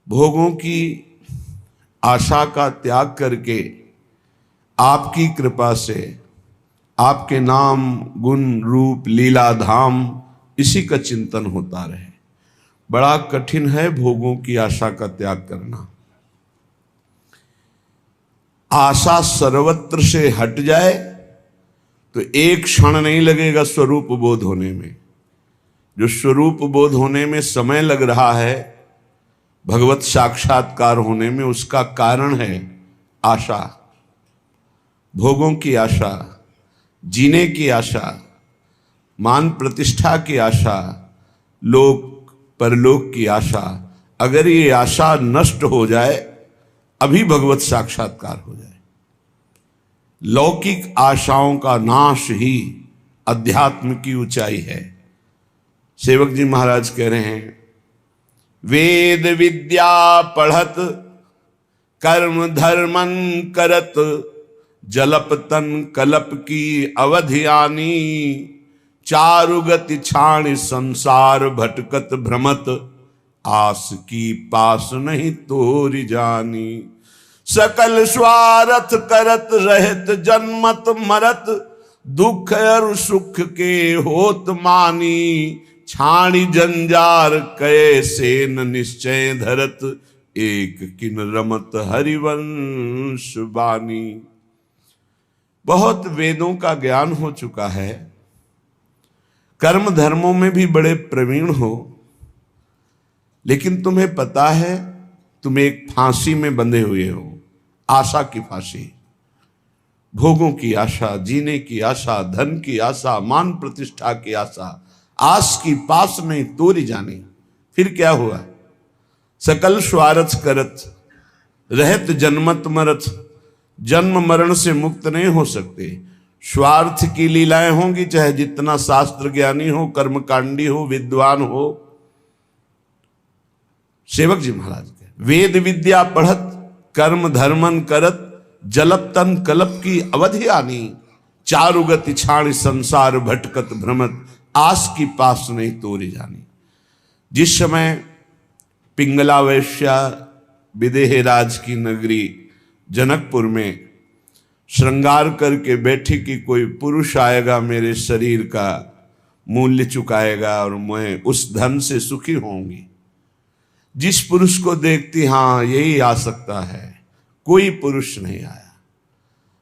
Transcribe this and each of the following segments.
भोगों की आशा का त्याग करके आपकी कृपा से आपके नाम गुण रूप लीला धाम इसी का चिंतन होता रहे। बड़ा कठिन है भोगों की आशा का त्याग करना। आशा सर्वत्र से हट जाए तो एक क्षण नहीं लगेगा स्वरूप बोध होने में। जो स्वरूप बोध होने में समय लग रहा है, भगवत साक्षात्कार होने में, उसका कारण है आशा। भोगों की आशा, जीने की आशा, मान प्रतिष्ठा की आशा, लोक परलोक की आशा। अगर ये आशा नष्ट हो जाए, अभी भगवत साक्षात्कार हो जाए। लौकिक आशाओं का नाश ही अध्यात्म की ऊंचाई है। सेवक जी महाराज कह रहे हैं, वेद विद्या पढ़त कर्म धर्मन करत, जलप तन कलप की अवधि आनी, चारु गति छाण संसार भटकत भ्रमत, आस की पास नहीं तोरी जानी। सकल स्वार्थ करत रहत जन्मत मरत, दुख और सुख के होत मानी, छाणी जंजार कैसे न निश्चय धरत, एक किन रमत हरिवंश बानी। बहुत वेदों का ज्ञान हो चुका है, कर्म धर्मों में भी बड़े प्रवीण हो, लेकिन तुम्हें पता है तुम एक फांसी में बंधे हुए हो, आशा की फांसी। भोगों की आशा, जीने की आशा, धन की आशा, मान प्रतिष्ठा की आशा, आस की पास नहीं तोरी जानी। फिर क्या हुआ? सकल स्वार्थ करत रहत जन्मत मरत, जन्म मरण से मुक्त नहीं हो सकते। स्वार्थ की लीलाएं होंगी, चाहे जितना शास्त्र ज्ञानी हो, कर्मकांडी हो, विद्वान हो। सेवक जी महाराज के वेद विद्या पढ़त कर्म धर्मन करत, जलप तन कलप की अवधि आनी, चारु गति छाण संसार भटकत भ्रमत, आस की पास नहीं तोरी जानी। जिस समय पिंगला वैश्या विदेह राज की नगरी जनकपुर में श्रृंगार करके बैठी कि कोई पुरुष आएगा, मेरे शरीर का मूल्य चुकाएगा और मैं उस धन से सुखी होंगी। जिस पुरुष को देखती, हाँ यही आ सकता है, कोई पुरुष नहीं आया।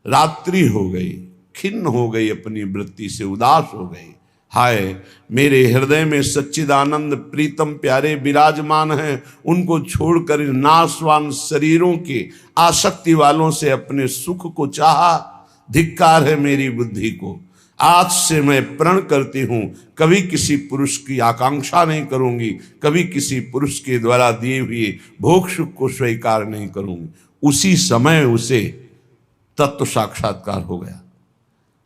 रात्रि हो गई, खिन्न हो गई, अपनी वृत्ति से उदास हो गई। हाय, मेरे हृदय में सच्चिदानंद प्रीतम प्यारे विराजमान हैं, उनको छोड़कर नाशवान शरीरों के आसक्ति वालों से अपने सुख को चाहा। धिक्कार है मेरी बुद्धि को। आज से मैं प्रण करती हूं, कभी किसी पुरुष की आकांक्षा नहीं करूंगी, कभी किसी पुरुष के द्वारा दिए हुए भोग सुख को स्वीकार नहीं करूंगी। उसी समय उसे तत्व साक्षात्कार हो गया।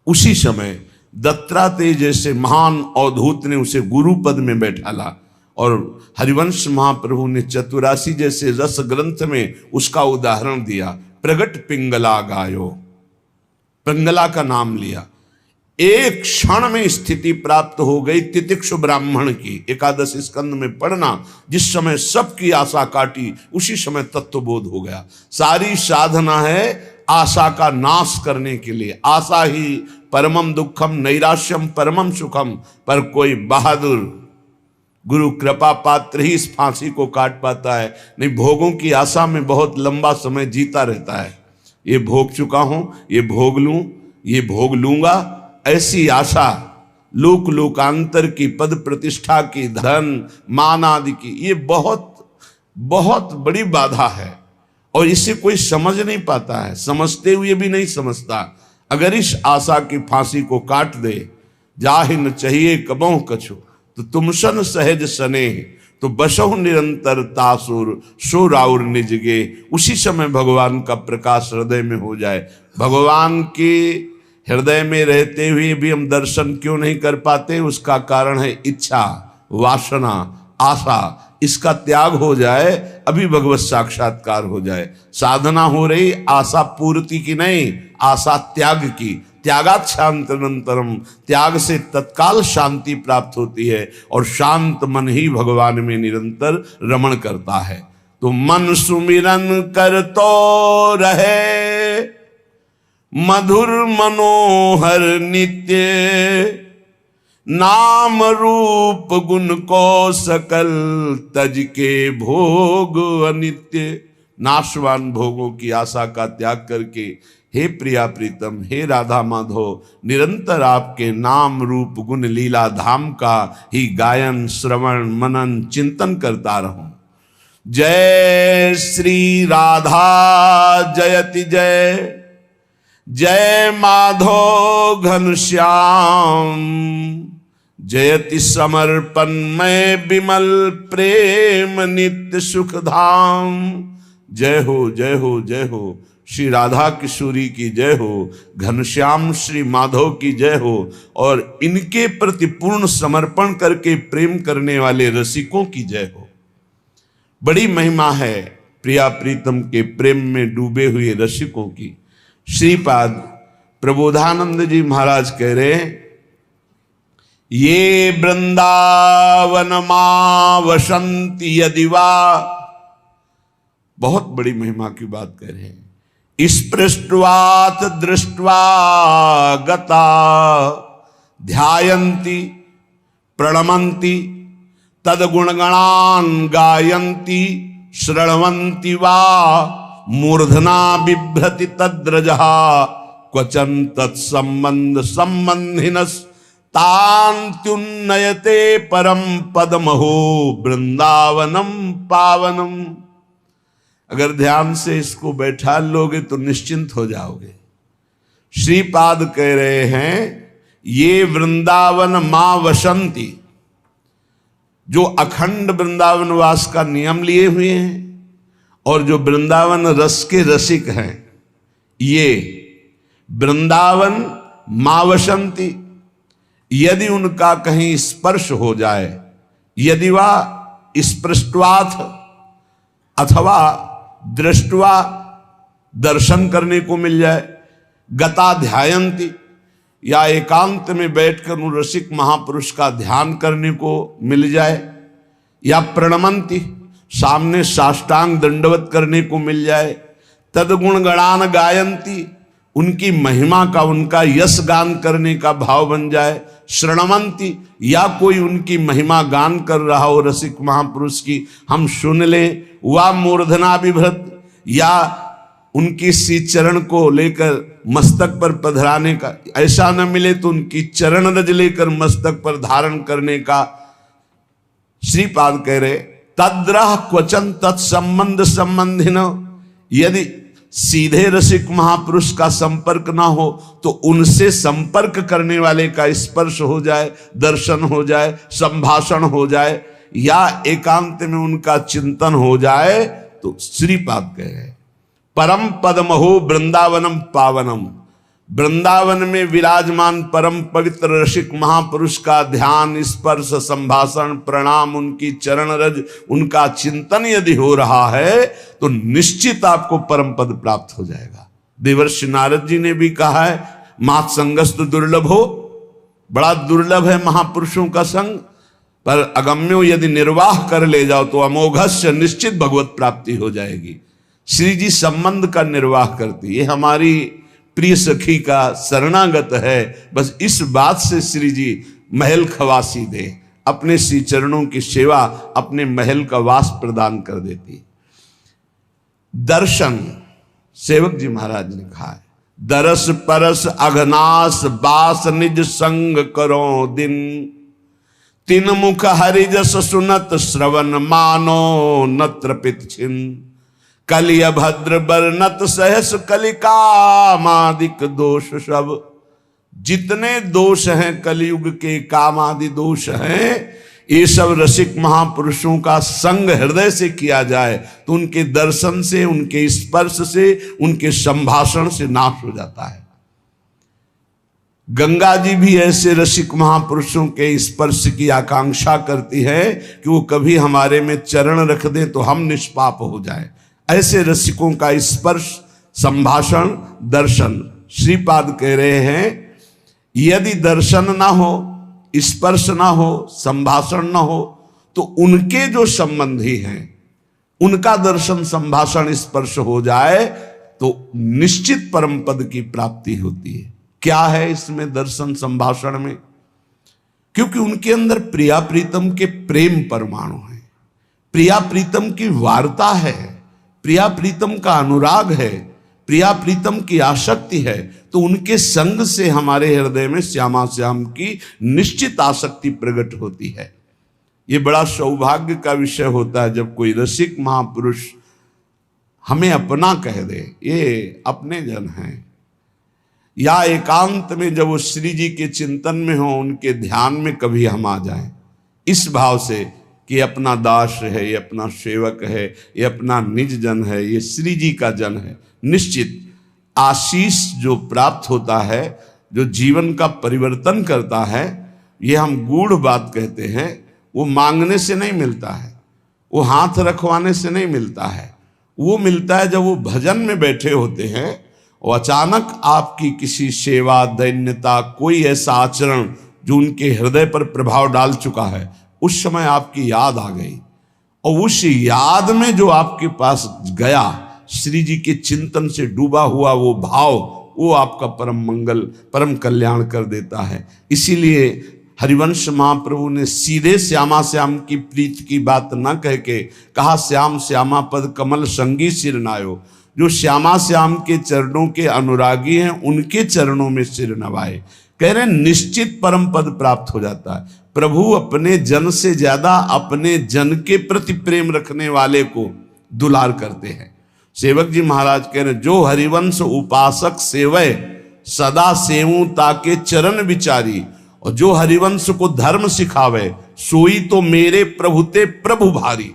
उसी समय दत्तात्रेय जैसे महान अवधूत ने उसे गुरु पद में बैठाला, और हरिवंश महाप्रभु ने चतुरासी जैसे रस ग्रंथ में उसका उदाहरण दिया। प्रगट पिंगला गायो, पिंगला का नाम लिया। एक क्षण में स्थिति प्राप्त हो गई तितिक्षु ब्राह्मण की। एकादश स्कंद में पढ़ना, जिस समय सबकी आशा काटी, उसी समय तत्वबोध हो गया। सारी साधना है आशा का नाश करने के लिए। आशा ही परमम दुखम नैराश्यम परमम सुखम। पर कोई बहादुर गुरु कृपा पात्र ही इस फांसी को काट पाता है, नहीं भोगों की आशा में बहुत लंबा समय जीता रहता है। ये भोग चुका हूं, ये भोग लूं, ये भोग लूंगा, ऐसी आशा लोक लोकांतर की, पद प्रतिष्ठा की, धन मान आदि की, ये बहुत बहुत बड़ी बाधा है और इसे कोई समझ नहीं पाता है, समझते हुए भी नहीं समझता। अगर इस आशा की फांसी को काट दे, जाहि न चाहिए कबहु कछु, तो तुम सन सहज सने, तो बसहु निरंतर तासुर सो राउर निजगे। उसी समय भगवान का प्रकाश हृदय में हो जाए। भगवान के हृदय में रहते हुए भी हम दर्शन क्यों नहीं कर पाते? उसका कारण है इच्छा, वासना, आशा। इसका त्याग हो जाए, अभी भगवत साक्षात्कार हो जाए। साधना हो रही आशा पूर्ति की नहीं, आशा त्याग की। त्यागात् शांतिरंतरम, त्याग से तत्काल शांति प्राप्त होती है और शांत मन ही भगवान में निरंतर रमण करता है। तो मन सुमिरन कर तो रहे मधुर मनोहर नित्य, नाम रूप गुण को सकल तज के भोग अनित्य। नाशवान भोगों की आशा का त्याग करके हे प्रिया प्रीतम, हे राधा माधव, निरंतर आपके नाम रूप गुण लीला धाम का ही गायन श्रवण मनन चिंतन करता रहूं। जय श्री राधा जयति जय, जय माधव घनश्याम, जयति समर्पण में विमल प्रेम नित्य सुख धाम। जय हो जय हो जय हो, श्री राधा किशोरी की जय हो, घनश्याम श्री माधव की जय हो, और इनके प्रति पूर्ण समर्पण करके प्रेम करने वाले रसिकों की जय हो। बड़ी महिमा है प्रिया प्रीतम के प्रेम में डूबे हुए रसिकों की। श्रीपाद प्रबोधानंद जी महाराज कह रहे हैं, ये वृंदावन मां वसंती यदि वा, बहुत बड़ी महिमा की बात कह रहे हैं। स्पृष्ट्वात दृष्ट्वा गता ध्यायन्ति प्रणमन्ति तद्गुणगणान् गायन्ति शृण्वन्ति वा मूर्धना बिभ्रति तद्रजः क्वचन तत्संबंध संबंधिनस् तान्त्युन्नयते परम पदमहो वृंदावनम पावनम। अगर ध्यान से इसको बैठा लोगे तो निश्चिंत हो जाओगे। श्रीपाद कह रहे हैं, ये वृंदावन मां वसंती, जो अखंड वृंदावन वास का नियम लिए हुए हैं और जो वृंदावन रस के रसिक हैं, ये वृंदावन मां वसंती, यदि उनका कहीं स्पर्श हो जाए, यदि वह स्पृष्ट्वाथ अथवा दृष्टवा दर्शन करने को मिल जाए, गता ध्यायन्ति या एकांत में बैठकर उन रसिक महापुरुष का ध्यान करने को मिल जाए, या प्रणमंती सामने साष्टांग दंडवत करने को मिल जाए, तदगुण गणान गायन्ति उनकी महिमा का उनका यश गान करने का भाव बन जाए, श्रणवंती या कोई उनकी महिमा गान कर रहा हो रसिक महापुरुष की हम सुन लें, वा मूर्धना विभ्रत या उनकी सी चरण को लेकर मस्तक पर पधराने का, ऐसा न मिले तो उनकी चरण रज लेकर मस्तक पर धारण करने का। श्रीपाद कह रहे, तद्रह क्वचन तत्संबंध संबंधिन, यदि सीधे रसिक महापुरुष का संपर्क ना हो तो उनसे संपर्क करने वाले का स्पर्श हो जाए, दर्शन हो जाए, संभाषण हो जाए, या एकांत में उनका चिंतन हो जाए, तो श्रीपाद कह रहे परम पदमहो वृंदावनम पावनम, वृंदावन में विराजमान परम पवित्र रसिक महापुरुष का ध्यान स्पर्श संभाषण प्रणाम उनकी चरण रज उनका चिंतन यदि हो रहा है तो निश्चित आपको परम पद प्राप्त हो जाएगा। देवर्षि नारद जी ने भी कहा है, मात संगस्तु दुर्लभ हो, बड़ा दुर्लभ है महापुरुषों का संग, पर अगम्यो यदि निर्वाह कर ले जाओ तो अमोघस्य निश्चित भगवत प्राप्ति हो जाएगी। श्री जी संबंध का निर्वाह करती, ये हमारी प्रिय सखी का शरणागत है, बस इस बात से श्री जी महल खवासी दे, अपने श्री चरणों की सेवा अपने महल का वास प्रदान कर देती। दर्शन, सेवक जी महाराज ने कहा है, दरस परस अघनास बास निज संग करो दिन, तीन मुख हरिजस सुनत श्रवण मानो नत्र पित छिन, कलि अभद्र बरनत सहस कलिकामादिक दोष सब। जितने दोष हैं कलयुग के कामादि दोष हैं, ये सब रसिक महापुरुषों का संग हृदय से किया जाए तो उनके दर्शन से, उनके स्पर्श से, उनके संभाषण से नाश हो जाता है। गंगा जी भी ऐसे रसिक महापुरुषों के स्पर्श की आकांक्षा करती है कि वो कभी हमारे में चरण रख दें तो हम निष्पाप हो जाएं। ऐसे रसिकों का स्पर्श संभाषण दर्शन, श्रीपाद कह रहे हैं, यदि दर्शन ना हो, स्पर्श ना हो, संभाषण ना हो तो उनके जो संबंधी हैं उनका दर्शन संभाषण स्पर्श हो जाए तो निश्चित परम पद की प्राप्ति होती है। क्या है इसमें दर्शन संभाषण में? क्योंकि उनके अंदर प्रिया प्रीतम के प्रेम परमाणु है, प्रिया प्रीतम की वार्ता है, प्रिया प्रीतम का अनुराग है, प्रिया प्रीतम की आसक्ति है। तो उनके संग से हमारे हृदय में श्यामा श्याम की निश्चित आसक्ति प्रकट होती है। ये बड़ा सौभाग्य का विषय होता है जब कोई रसिक महापुरुष हमें अपना कह दे, ये अपने जन हैं, या एकांत में जब वो श्री जी के चिंतन में हो, उनके ध्यान में कभी हम आ जाएं इस भाव से कि ये अपना दास है, ये अपना सेवक है, ये अपना निज जन है, ये श्री जी का जन है। निश्चित आशीष जो प्राप्त होता है, जो जीवन का परिवर्तन करता है, ये हम गूढ़ बात कहते हैं। वो मांगने से नहीं मिलता है, वो हाथ रखवाने से नहीं मिलता है, वो मिलता है जब वो भजन में बैठे होते हैं और अचानक आपकी किसी सेवा, दैन्यता, कोई ऐसा आचरण जो उनके हृदय पर प्रभाव डाल चुका है, उस समय आपकी याद आ गई और उस याद में जो आपके पास गया, श्री जी के चिंतन से डूबा हुआ वो भाव, वो आपका परम मंगल, परम कल्याण कर देता है। इसीलिए हरिवंश महाप्रभु ने सीधे श्यामा श्याम की प्रीत की बात न कह के कहा, श्याम श्यामा पद कमल संगी सिर नायो। जो श्यामा श्याम के चरणों के अनुरागी हैं, उनके चरणों में सिर नवाए। कह रहे निश्चित परम पद प्राप्त हो जाता है। प्रभु अपने जन से ज्यादा अपने जन के प्रति प्रेम रखने वाले को दुलार करते हैं। सेवक जी महाराज कह रहे, जो हरिवंश उपासक सेवय सदा सेवू ताके चरण विचारी, और जो हरिवंश को धर्म सिखावे सोई तो मेरे प्रभु ते प्रभु भारी।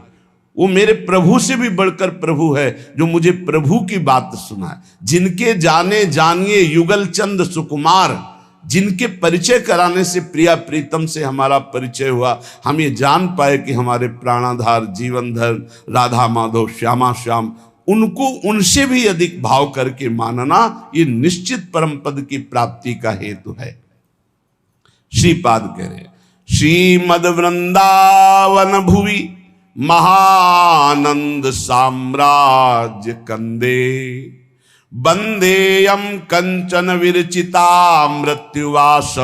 वो मेरे प्रभु से भी बढ़कर प्रभु है, जो मुझे प्रभु की बात सुनाए। जिनके जाने जानिए युगल चंद सुकुमार, जिनके परिचय कराने से प्रिया प्रीतम से हमारा परिचय हुआ, हम ये जान पाए कि हमारे प्राणाधार जीवनधर राधा माधव श्यामा श्याम, उनको उनसे भी अधिक भाव करके मानना, ये निश्चित परम पद की प्राप्ति का हेतु है। श्रीपाद कह रहे, श्रीमद वृंदावन भुवि महानंद साम्राज्य कंदे, वंदेयम कंचन विरचिता मृत्युवास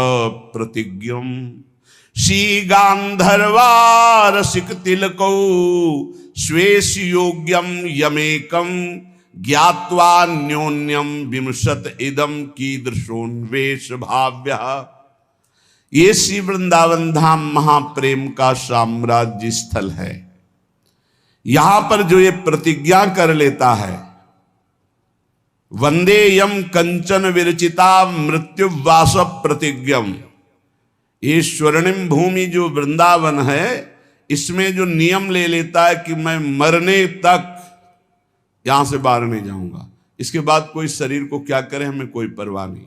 प्रतिज्ञम, श्री गांधर्वारसिक तिलकौ स्वेश योग्यम यमेकम, ज्ञात्वा न्योन्यम विमशत इदम कीदृशोन्वेष भाव्यः। ये श्री वृंदावन धाम महाप्रेम का साम्राज्य स्थल है। यहां पर जो ये प्रतिज्ञा कर लेता है, वंदे यम कंचन विरचिता मृत्युवास प्रतिज्ञम, ये स्वर्णिम भूमि जो वृंदावन है, इसमें जो नियम ले लेता है कि मैं मरने तक यहां से बाहर नहीं जाऊंगा, इसके बाद कोई शरीर को क्या करे हमें कोई परवाह नहीं,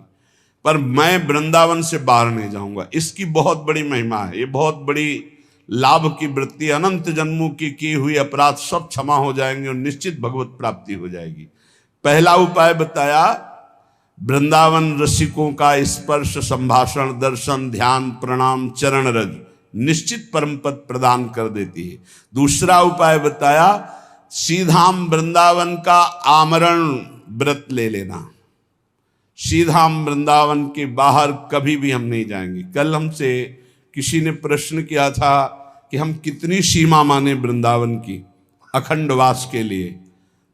पर मैं वृंदावन से बाहर नहीं जाऊंगा। इसकी बहुत बड़ी महिमा है, ये बहुत बड़ी लाभ की वृत्ति। अनंत जन्मों की हुई अपराध सब क्षमा हो जाएंगे और निश्चित भगवत प्राप्ति हो जाएगी। पहला उपाय बताया, वृंदावन रसिकों का स्पर्श, संभाषण, दर्शन, ध्यान, प्रणाम, चरण रज निश्चित परम पद प्रदान कर देती है। दूसरा उपाय बताया, सीधाम वृंदावन का आमरण व्रत ले लेना। सीधाम वृंदावन के बाहर कभी भी हम नहीं जाएंगे। कल हमसे किसी ने प्रश्न किया था कि हम कितनी सीमा माने वृंदावन की अखंडवास के लिए,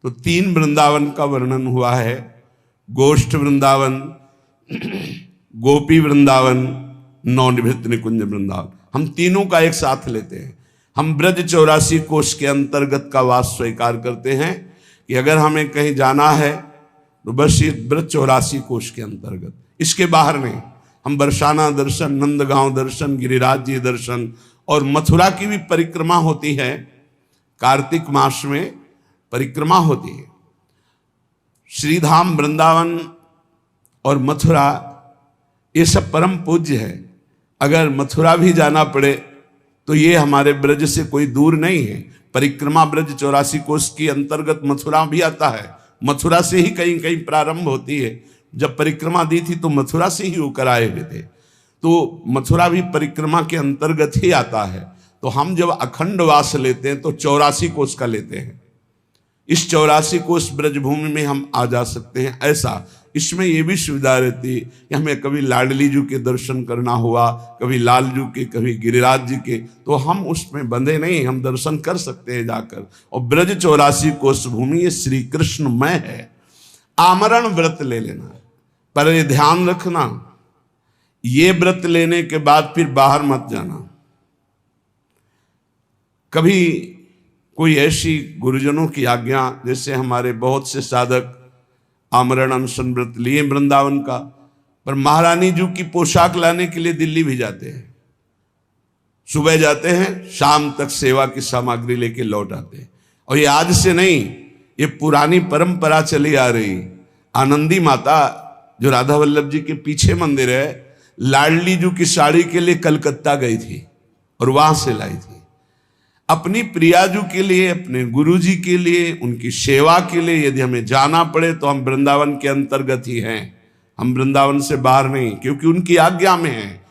तो 3 वृंदावन का वर्णन हुआ है, गोष्ठ वृंदावन, गोपी वृंदावन, नवनिभृत निकुंज वृंदावन। हम तीनों का एक साथ लेते हैं। हम ब्रज 84 कोष के अंतर्गत का वास स्वीकार करते हैं कि अगर हमें कहीं जाना है तो बस ये ब्रज 84 कोष के अंतर्गत, इसके बाहर नहीं। हम बरसाना दर्शन, नंदगांव दर्शन, गिरिराज जी दर्शन और मथुरा की भी परिक्रमा होती है। कार्तिक मास में परिक्रमा होती है। श्रीधाम वृंदावन और मथुरा ये सब परम पूज्य है। अगर मथुरा भी जाना पड़े तो ये हमारे ब्रज से कोई दूर नहीं है। परिक्रमा ब्रज 84 कोष की अंतर्गत मथुरा भी आता है। मथुरा से ही कहीं कहीं प्रारंभ होती है। जब परिक्रमा दी थी तो मथुरा से ही होकर आए हुए थे, तो मथुरा भी परिक्रमा के अंतर्गत ही आता है। तो हम जब अखंड वास लेते हैं तो 84 कोष का लेते हैं। इस 84 कोस ब्रजभूमि में हम आ जा सकते हैं। ऐसा इसमें ये भी सुविधा रहती है कि हमें कभी लाडली जी के दर्शन करना हुआ, कभी लाल जी के, कभी गिरिराज जी के, तो हम उसमें बंधे नहीं, हम दर्शन कर सकते हैं जाकर। और ब्रज 84 कोस भूमि ये श्री कृष्णमय है। आमरण व्रत ले लेना, पर ये ध्यान रखना, ये व्रत लेने के बाद फिर बाहर मत जाना। कभी कोई ऐसी गुरुजनों की आज्ञा, जैसे हमारे बहुत से साधक आमरण अनशन व्रत लिए वृंदावन का, पर महारानी जी की पोशाक लाने के लिए दिल्ली भी जाते हैं। सुबह जाते हैं, शाम तक सेवा की सामग्री लेके लौट आते हैं। और ये आज से नहीं, ये पुरानी परंपरा चली आ रही। आनंदी माता जो राधा वल्लभ जी के पीछे मंदिर है, लाडली जी की साड़ी के लिए कलकत्ता गई थी और वहां से लाई थी। अपनी प्रियाजू के लिए, अपने गुरु जी के लिए, उनकी सेवा के लिए यदि हमें जाना पड़े तो हम वृंदावन के अंतर्गत ही हैं, हम वृंदावन से बाहर नहीं, क्योंकि उनकी आज्ञा में है,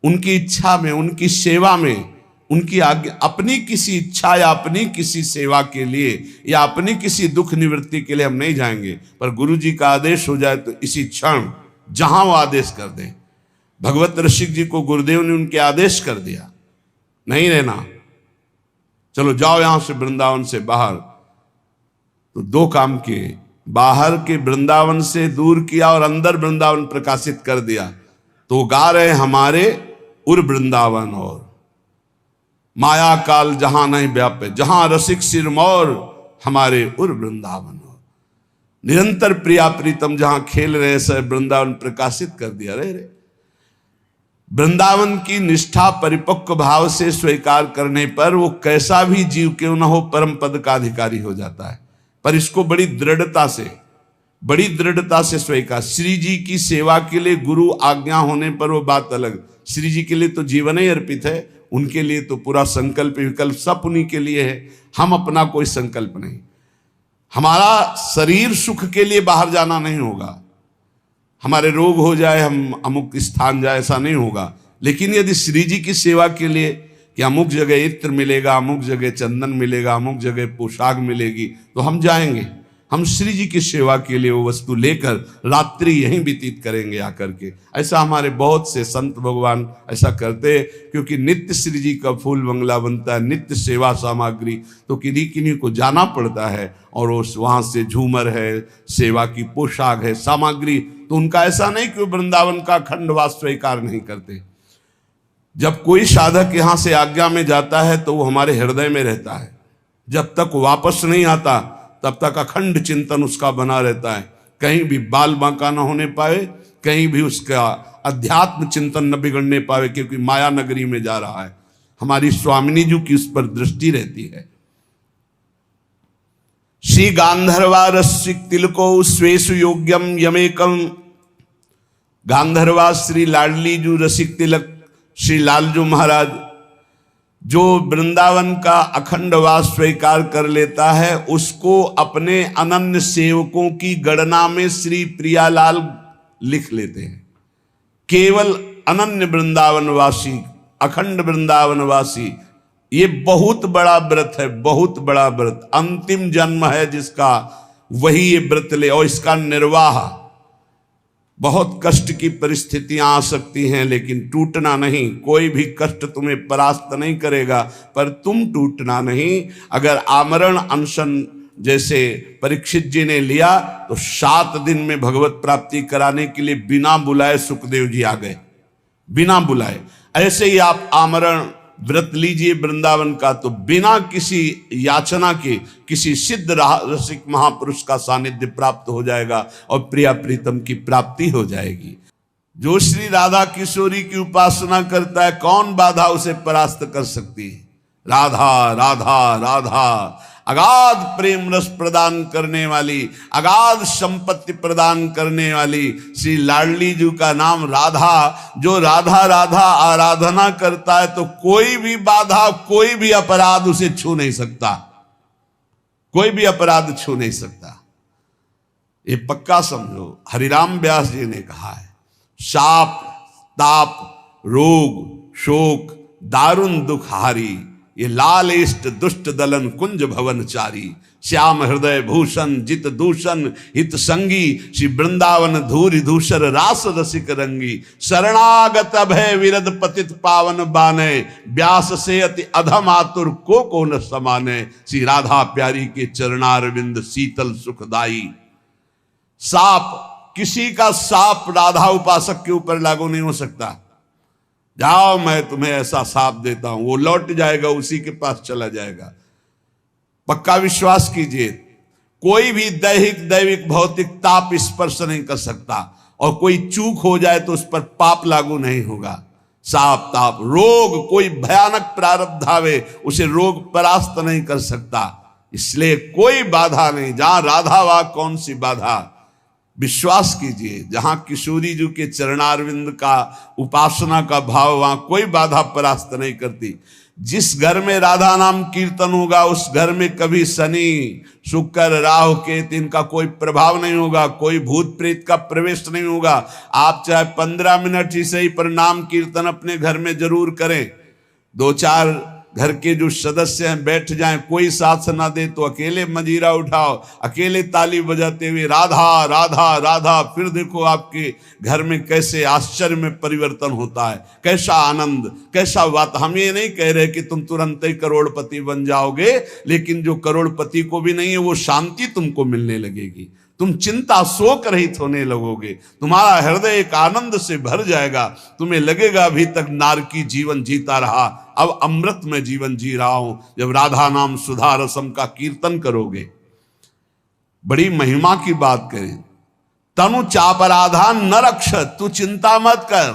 उनकी इच्छा में, उनकी सेवा में, उनकी आज्ञा। अपनी किसी इच्छा या अपनी किसी सेवा के लिए या अपनी किसी दुख निवृत्ति के लिए हम नहीं जाएंगे, पर गुरु जी का आदेश हो जाए तो इसी क्षण जहां वो आदेश कर दें। भगवत ऋषिक जी को गुरुदेव ने उनके आदेश कर दिया, नहीं रहना, चलो जाओ यहां से वृंदावन से बाहर। तो दो काम किए, बाहर के वृंदावन से दूर किया और अंदर वृंदावन प्रकाशित कर दिया। तो गा रहे हमारे उर वृंदावन और माया काल जहां नहीं व्यापे, जहां रसिक सिरमौर हमारे उर वृंदावन और निरंतर प्रिया प्रीतम जहां खेल रहे से वृंदावन प्रकाशित कर दिया। रे वृंदावन की निष्ठा परिपक्व भाव से स्वीकार करने पर वो कैसा भी जीव क्यों न हो परम पद का अधिकारी हो जाता है। पर इसको बड़ी दृढ़ता से स्वीकार। श्री जी की सेवा के लिए गुरु आज्ञा होने पर वो बात अलग। श्री जी के लिए तो जीवन ही अर्पित है, उनके लिए तो पूरा संकल्प विकल्प सब उन्हीं के लिए है। हम अपना कोई संकल्प नहीं, हमारा शरीर सुख के लिए बाहर जाना नहीं होगा, हमारे रोग हो जाए हम अमुक स्थान जाए ऐसा नहीं होगा। लेकिन यदि श्री जी की सेवा के लिए कि अमुक जगह इत्र मिलेगा, अमुक जगह चंदन मिलेगा, अमुक जगह पोशाक मिलेगी, तो हम जाएंगे। हम श्री जी की सेवा के लिए वो वस्तु लेकर रात्रि यहीं व्यतीत करेंगे आकर के। ऐसा हमारे बहुत से संत भगवान ऐसा करते हैं, क्योंकि नित्य श्री जी का फूल बंगला बनता है, नित्य सेवा सामग्री, तो किन्हीं किन्हीं को जाना पड़ता है और उस वहाँ से झूमर है, सेवा की पोशाक है, सामग्री। तो उनका ऐसा नहीं कि वो वृंदावन का अखंडवास स्वीकार नहीं करते। जब कोई साधक यहाँ से आज्ञा में जाता है तो वो हमारे हृदय में रहता है, जब तक वापस नहीं आता तब तक अखंड चिंतन उसका बना रहता है। कहीं भी बाल बांका न होने पाए, कहीं भी उसका अध्यात्म चिंतन न बिगड़ने पावे, क्योंकि माया नगरी में जा रहा है। हमारी स्वामिनी जी की उस पर दृष्टि रहती है। श्री गांधर्वा रसिक तिलको स्वेशु योग्यम यमेकम। गांधर्वा श्री लाडली जू रसिक तिलक श्री लालजू महाराज, जो वृंदावन का अखंड वास स्वीकार कर लेता है, उसको अपने अनन्य सेवकों की गणना में श्री प्रियालाल लिख लेते हैं। केवल अनन्य वृंदावनवासी, अखंड वृंदावनवासी, ये बहुत बड़ा व्रत है, बहुत बड़ा व्रत। अंतिम जन्म है जिसका, वही ये व्रत ले। और इसका निर्वाह, बहुत कष्ट की परिस्थितियां आ सकती हैं, लेकिन टूटना नहीं। कोई भी कष्ट तुम्हें परास्त नहीं करेगा, पर तुम टूटना नहीं। अगर आमरण अनशन जैसे परीक्षित जी ने लिया तो 7 दिन में भगवत प्राप्ति कराने के लिए बिना बुलाए सुखदेव जी आ गए, बिना बुलाए। ऐसे ही आप आमरण व्रत लीजिए वृंदावन का, तो बिना किसी याचना के किसी सिद्ध रसिक महापुरुष का सानिध्य प्राप्त हो जाएगा और प्रिया प्रीतम की प्राप्ति हो जाएगी। जो श्री राधा किशोरी की उपासना करता है, कौन बाधा उसे परास्त कर सकती है? राधा राधा राधा, अगाध प्रेम रस प्रदान करने वाली, अगाध संपत्ति प्रदान करने वाली श्री लाडली जी का नाम राधा। जो राधा राधा आराधना करता है तो कोई भी बाधा, कोई भी अपराध उसे छू नहीं सकता, कोई भी अपराध छू नहीं सकता। ये पक्का समझो। हरिराम व्यास जी ने कहा है, शाप ताप रोग शोक दारुण दुख हारी, ये लाल इष्ट दुष्ट दलन कुंज भवनचारी, श्याम हृदय भूषण जित दूषण हित संगी, श्री वृंदावन धूरि धूसर रास रसिक रंगी, शरणागत भय विरद पतित पावन बाने, व्यास से अति अधम आतुर को न समाने, श्री राधा प्यारी के चरणारविंद शीतल सुखदाई। साप, किसी का साप राधा उपासक के ऊपर लागू नहीं हो सकता। जाओ मैं तुम्हें ऐसा साप देता हूं, वो लौट जाएगा, उसी के पास चला जाएगा। पक्का विश्वास कीजिए, कोई भी दैहिक दैविक भौतिक ताप स्पर्श नहीं कर सकता, और कोई चूक हो जाए तो उस पर पाप लागू नहीं होगा। साप ताप रोग, कोई भयानक प्रारब्ध आवे उसे रोग परास्त नहीं कर सकता, इसलिए कोई बाधा नहीं। जहां राधा वहां कौन सी बाधा। विश्वास कीजिए, जहां किशोरी जी के चरणारविंद का उपासना का भाव, वहां कोई बाधा परास्त नहीं करती। जिस घर में राधा नाम कीर्तन होगा उस घर में कभी शनि शुक्र राहु केतु इनका कोई प्रभाव नहीं होगा, कोई भूत प्रेत का प्रवेश नहीं होगा। आप चाहे 15 मिनट ही सही पर नाम कीर्तन अपने घर में जरूर करें। 2-4 घर के जो सदस्य हैं बैठ जाएं, कोई साथ ना दे तो अकेले मजीरा उठाओ, अकेले ताली बजाते हुए राधा राधा राधा, फिर देखो आपके घर में कैसे आश्चर्य में परिवर्तन होता है, कैसा आनंद, कैसा बात। हम ये नहीं कह रहे कि तुम तुरंत ही करोड़पति बन जाओगे, लेकिन जो करोड़पति को भी नहीं है वो शांति तुमको मिलने लगेगी, तुम चिंता शोक रहित होने लगोगे, तुम्हारा हृदय एक आनंद से भर जाएगा, तुम्हें लगेगा अभी तक नारकी जीवन जीता रहा, अब अमृत में जीवन जी रहा हूं। जब राधा नाम सुधा रसम का कीर्तन करोगे, बड़ी महिमा की बात करें। तनु चापराधा न रक्ष, तू चिंता मत कर।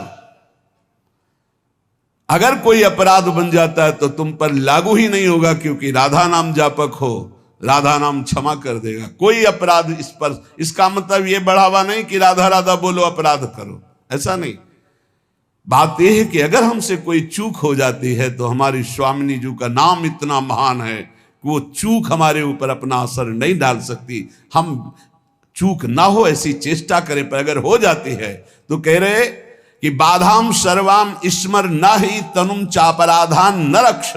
अगर कोई अपराध बन जाता है तो तुम पर लागू ही नहीं होगा, क्योंकि राधा नाम जापक हो, राधा नाम क्षमा कर देगा। कोई अपराध इस पर, इसका मतलब यह बढ़ावा नहीं कि राधा राधा बोलो अपराध करो, ऐसा नहीं। बात यह है कि अगर हमसे कोई चूक हो जाती है तो हमारी स्वामिनी जी का नाम इतना महान है कि वो चूक हमारे ऊपर अपना असर नहीं डाल सकती। हम चूक ना हो ऐसी चेष्टा करें, पर अगर हो जाती है तो कह रहे कि बाधाम सर्वाम स्मर न ही तनुम चापराधान न रक्ष।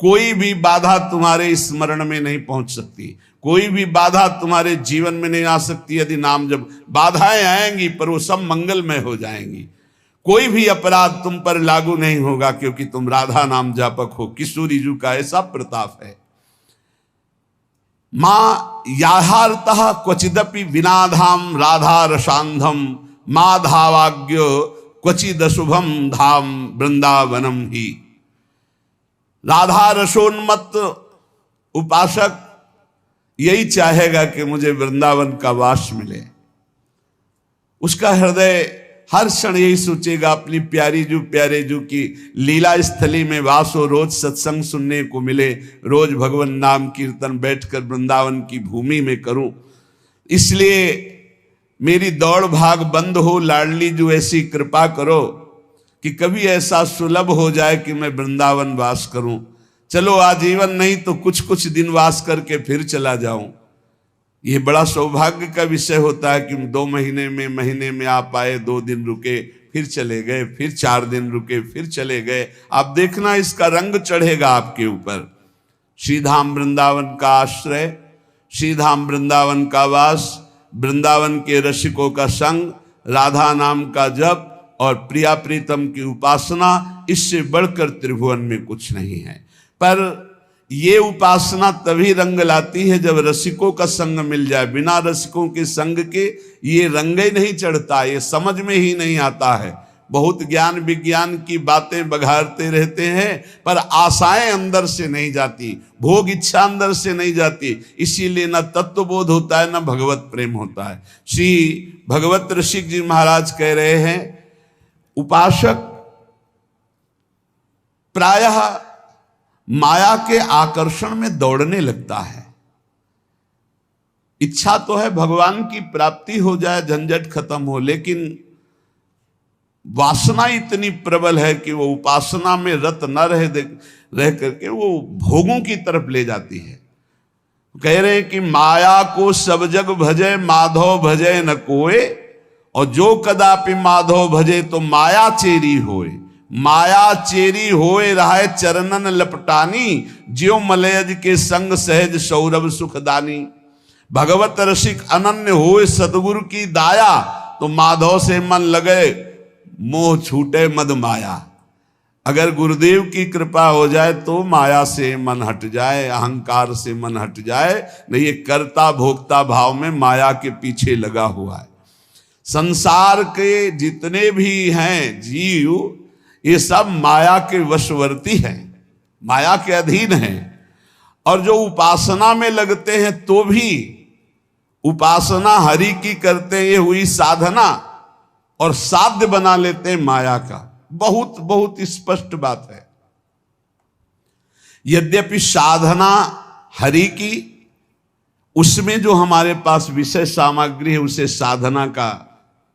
कोई भी बाधा तुम्हारे स्मरण में नहीं पहुंच सकती, कोई भी बाधा तुम्हारे जीवन में नहीं आ सकती यदि नाम जब। बाधाएं आएंगी पर वो सब मंगलमय हो जाएंगी। कोई भी अपराध तुम पर लागू नहीं होगा, क्योंकि तुम राधा नाम जापक हो। किशोरी जी का ऐसा प्रताप है। मां याहारतः क्वचिदपि विनाधाम राधा रसांधम, माधावाग्यो क्वचिदशुभम धाम वृंदावनम ही। राधा रसोन्मत्त उपासक यही चाहेगा कि मुझे वृंदावन का वास मिले। उसका हृदय हर क्षण यही सोचेगा अपनी प्यारी जो प्यारे जो की लीला स्थली में वास हो, रोज सत्संग सुनने को मिले, रोज भगवान नाम कीर्तन बैठकर वृंदावन की भूमि में करूं। इसलिए मेरी दौड़ भाग बंद हो, लाडली जो ऐसी कृपा करो कि कभी ऐसा सुलभ हो जाए कि मैं वृंदावन वास करूं। चलो आजीवन नहीं तो कुछ कुछ दिन वास करके फिर चला जाऊं। ये बड़ा सौभाग्य का विषय होता है कि 2 महीने में आप आए, 2 दिन रुके, फिर चले गए, फिर 4 दिन रुके, फिर चले गए। आप देखना इसका रंग चढ़ेगा आपके ऊपर। श्रीधाम वृंदावन का आश्रय, श्रीधाम वृंदावन का वास, वृंदावन के रसिकों का संग, राधा नाम का जप और प्रिया प्रीतम की उपासना, इससे बढ़कर त्रिभुवन में कुछ नहीं है। पर ये उपासना तभी रंग लाती है जब रसिकों का संग मिल जाए। बिना रसिकों के संग के ये रंग ही नहीं चढ़ता, ये समझ में ही नहीं आता है। बहुत ज्ञान विज्ञान की बातें बघारते रहते हैं पर आशाएं अंदर से नहीं जाती, भोग इच्छा अंदर से नहीं जाती। इसीलिए न तत्वबोध होता है न भगवत प्रेम होता है। श्री भगवत ऋषिक जी महाराज कह रहे हैं, उपासक प्रायः माया के आकर्षण में दौड़ने लगता है। इच्छा तो है भगवान की प्राप्ति हो जाए, झंझट खत्म हो, लेकिन वासना इतनी प्रबल है कि वो उपासना में रत न रह करके वो भोगों की तरफ ले जाती है। कह रहे हैं कि माया को सब जग भजे, माधव भजे न कोय, और जो कदापि माधव भजे तो माया चेरी होए। माया चेरी होए रहाय चरणन लपटानी, ज्यो मलयज के संग सहज सौरभ सुखदानी। भगवत रसिक अनन्य होए सतगुरु की दाया, तो माधव से मन लगे मोह छूटे मद माया। अगर गुरुदेव की कृपा हो जाए तो माया से मन हट जाए, अहंकार से मन हट जाए, नहीं ये कर्ता भोक्ता भाव में माया के पीछे लगा हुआ है। संसार के जितने भी हैं जीव, ये सब माया के वशवर्ती हैं, माया के अधीन हैं। और जो उपासना में लगते हैं तो भी उपासना हरि की करते हैं, ये हुई साधना, और साध्य बना लेते हैं माया का। बहुत बहुत स्पष्ट बात है। यद्यपि साधना हरि की, उसमें जो हमारे पास विषय सामग्री है उसे साधना का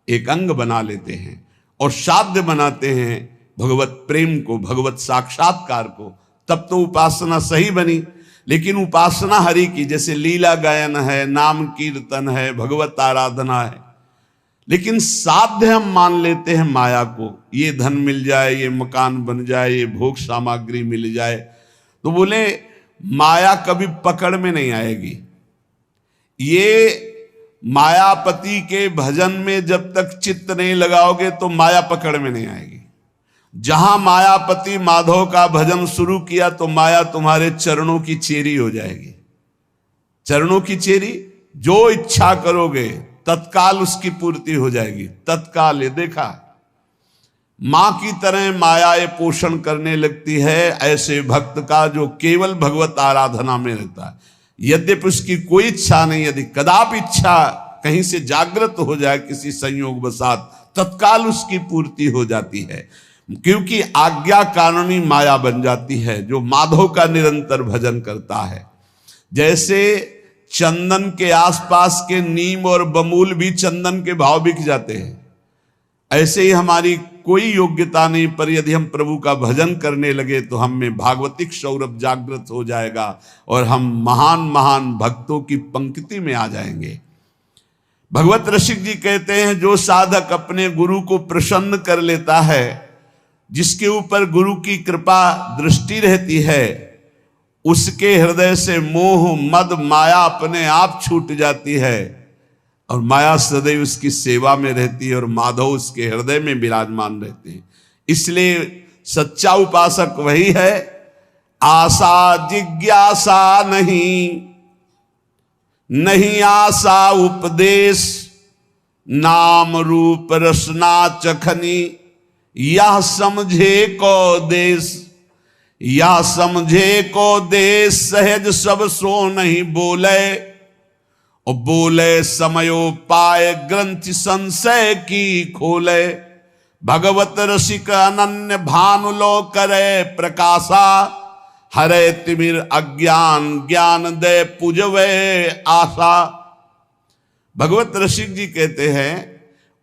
एक अंग बना लेते हैं और साध्य बनाते हैं भगवत प्रेम को, भगवत साक्षात्कार को, तब तो उपासना सही बनी। लेकिन उपासना हरि की, जैसे लीला गायन है, नाम कीर्तन है, भगवत आराधना है, लेकिन साध्य हम मान लेते हैं माया को। ये धन मिल जाए, ये मकान बन जाए, ये भोग सामग्री मिल जाए, तो बोले माया कभी पकड़ में नहीं आएगी। ये मायापति के भजन में जब तक चित्त नहीं लगाओगे तो माया पकड़ में नहीं आएगी। जहां मायापति माधव का भजन शुरू किया तो माया तुम्हारे चरणों की चेरी हो जाएगी। चरणों की चेरी, जो इच्छा करोगे तत्काल उसकी पूर्ति हो जाएगी, तत्काल। ये देखा, मां की तरह माया ये पोषण करने लगती है ऐसे भक्त का जो केवल भगवत आराधना में रहता है। यद्यपि उसकी कोई इच्छा नहीं, यदि कदापि इच्छा कहीं से जागृत हो जाए किसी संयोग वसात, तत्काल उसकी पूर्ति हो जाती है, क्योंकि आज्ञा कानूनी माया बन जाती है जो माधव का निरंतर भजन करता है। जैसे चंदन के आसपास के नीम और बमूल भी चंदन के भाव बिक जाते हैं, ऐसे ही हमारी कोई योग्यता नहीं, पर यदि हम प्रभु का भजन करने लगे तो हम में भागवतिक सौरभ जागृत हो जाएगा और हम महान महान भक्तों की पंक्ति में आ जाएंगे। भगवत रसिक जी कहते हैं, जो साधक अपने गुरु को प्रसन्न कर लेता है, जिसके ऊपर गुरु की कृपा दृष्टि रहती है, उसके हृदय से मोह मद माया अपने आप छूट जाती है और माया सदैव उसकी सेवा में रहती है और माधव उसके हृदय में विराजमान रहते हैं। इसलिए सच्चा उपासक वही है, आशा जिज्ञासा नहीं, नहीं आशा उपदेश, नाम रूप रसना चखनी, यह समझे को देश, या समझे को देश, सहज सब सो नहीं बोले, और बोले समयो पाए ग्रंथि संशय की खोले। भगवत रसिक अनन्य भानु लो करे प्रकाशा, हरे तिमिर अज्ञान ज्ञान दे पूजवे आशा। भगवत रसिक जी कहते हैं,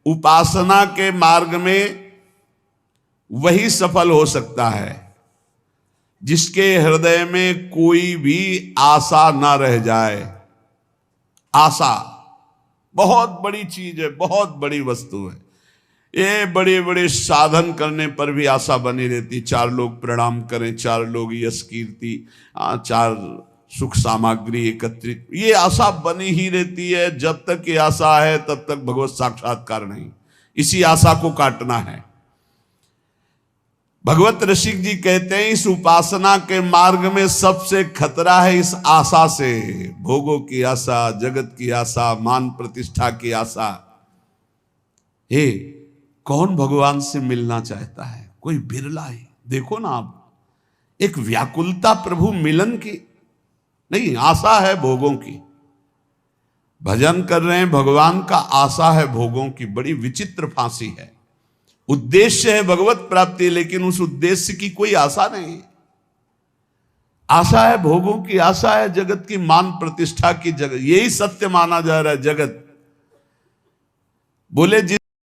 उपासना के मार्ग में वही सफल हो सकता है जिसके हृदय में कोई भी आशा ना रह जाए। आशा बहुत बड़ी चीज है, बहुत बड़ी वस्तु है। ये बड़े बड़े साधन करने पर भी आशा बनी रहती, चार लोग प्रणाम करें, चार लोग यश कीर्ति, चार सुख सामग्री एकत्रित, ये आशा बनी ही रहती है। जब तक ये आशा है तब तक भगवत साक्षात्कार नहीं। इसी आशा को काटना है। भगवत रसिक जी कहते हैं, इस उपासना के मार्ग में सबसे खतरा है इस आशा से, भोगों की आशा, जगत की आशा, मान प्रतिष्ठा की आशा। हे, कौन भगवान से मिलना चाहता है? कोई बिरला है। देखो ना आप, एक व्याकुलता प्रभु मिलन की नहीं, आशा है भोगों की। भजन कर रहे हैं भगवान का, आशा है भोगों की। बड़ी विचित्र फांसी है। उद्देश्य है भगवत प्राप्ति, लेकिन उस उद्देश्य की कोई आशा नहीं। आशा है भोगों की, आशा है जगत की मान प्रतिष्ठा की। जगत यही सत्य माना जा रहा है। जगत बोले